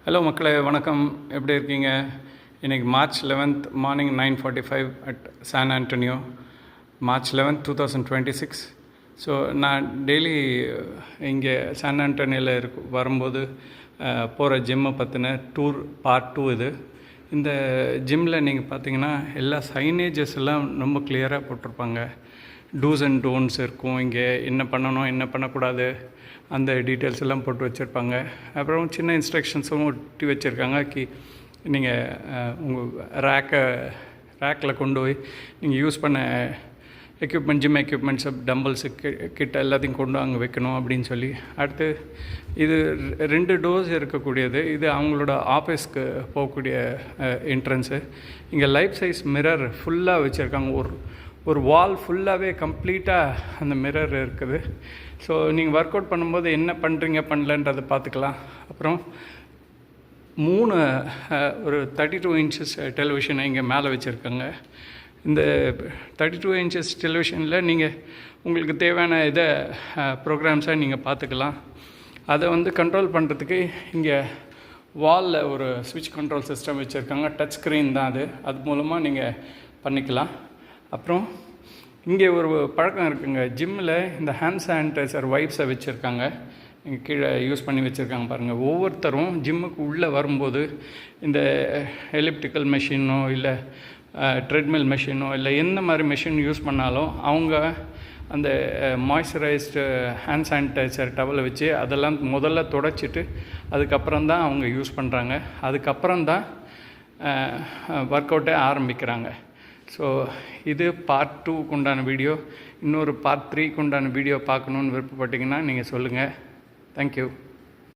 Hello மக்களே, வணக்கம். எப்படி இருக்கீங்க? இன்றைக்கி March 11th morning 9:45 at San Antonio, March 11th 2026. So நான் டெய்லி இங்கே சான் ஆண்டனியோவில் வரும்போது போகிற ஜிம்மை பற்றின டூர் பார்ட் 2 இது. இந்த ஜிம்மில் நீங்கள் பார்த்தீங்கன்னா எல்லா சைனேஜஸ் எல்லாம் ரொம்ப கிளியராக போட்டிருப்பாங்க. டூஸ் அண்ட் டோன்ட்ஸ் இருக்கும். இங்கே என்ன பண்ணணும், என்ன பண்ணக்கூடாது, அந்த டீட்டெயில்ஸ் எல்லாம் போட்டு வச்சுருப்பாங்க. அப்புறம் சின்ன இன்ஸ்ட்ரக்ஷன்ஸும் ஒட்டி வச்சுருக்காங்க. நீங்கள் உங்கள் ரேக்கில் கொண்டு போய் நீங்கள் யூஸ் பண்ண எக்யூப்மெண்ட், ஜிம் எக்யூப்மெண்ட்ஸு, டம்பிள்ஸு, கிட்ட எல்லாத்தையும் கொண்டு அங்கே வைக்கணும் அப்படின்னு சொல்லி. அடுத்து இது 2 டோர்ஸ் இருக்கக்கூடியது. இது அவங்களோட ஆஃபீஸ்க்கு போகக்கூடிய என்ட்ரன்ஸு. இங்கே லைஃப் சைஸ் மிரர் ஃபுல்லாக வச்சுருக்காங்க. ஒரு வால் ஃபுல்லாகவே கம்ப்ளீட்டாக அந்த மிரர் இருக்குது. ஸோ நீங்கள் ஒர்க் அவுட் பண்ணும்போது என்ன பண்ணுறீங்க பண்ணலன்றதை பார்த்துக்கலாம். அப்புறம் 3 ஒரு 32 inches டெலிவிஷனை இங்கே மேலே வச்சுருக்காங்க. இந்த 32 inches டெலிவிஷனில் நீங்கள் உங்களுக்கு தேவையான ப்ரோக்ராம்ஸை நீங்கள் பார்த்துக்கலாம். அதை கண்ட்ரோல் பண்ணுறதுக்கு இங்கே வாலில் ஒரு ஸ்விட்ச் கண்ட்ரோல் சிஸ்டம் வச்சுருக்காங்க. டச் ஸ்க்ரீன் தான் அது மூலமாக நீங்கள் பண்ணிக்கலாம். அப்புறம் இங்கே ஒரு பழக்கம் இருக்குங்க, ஜிம்மில் இந்த ஹேண்ட் சானிடைசர் வைப்ஸை வச்சுருக்காங்க. இங்கே கீழே யூஸ் பண்ணி வச்சுருக்காங்க பாருங்கள். ஒவ்வொருத்தரும் ஜிம்முக்கு உள்ளே வரும்போது இந்த எலிப்டிக்கல் மெஷினோ இல்லை ட்ரெட்மில் மெஷினோ இல்லை எந்த மாதிரி மெஷின் யூஸ் பண்ணாலும் அவங்க அந்த மாய்ஸ்சரைஸ்டு ஹேண்ட் சானிடைசர் டவலை வச்சு அதெல்லாம் முதல்ல துடைச்சிட்டு அதுக்கப்புறம் தான் அவங்க யூஸ் பண்ணுறாங்க. அதுக்கப்புறம் தான் ஒர்க் அவுட்டே ஆரம்பிக்கிறாங்க. ஸோ இது பார்ட் 2க்கு உண்டான வீடியோ. இன்னொரு பார்ட் 3க்கு உண்டான வீடியோ பார்க்கணுன்னு விருப்பப்பட்டீங்கன்னா நீங்கள் சொல்லுங்கள். தேங்க்யூ.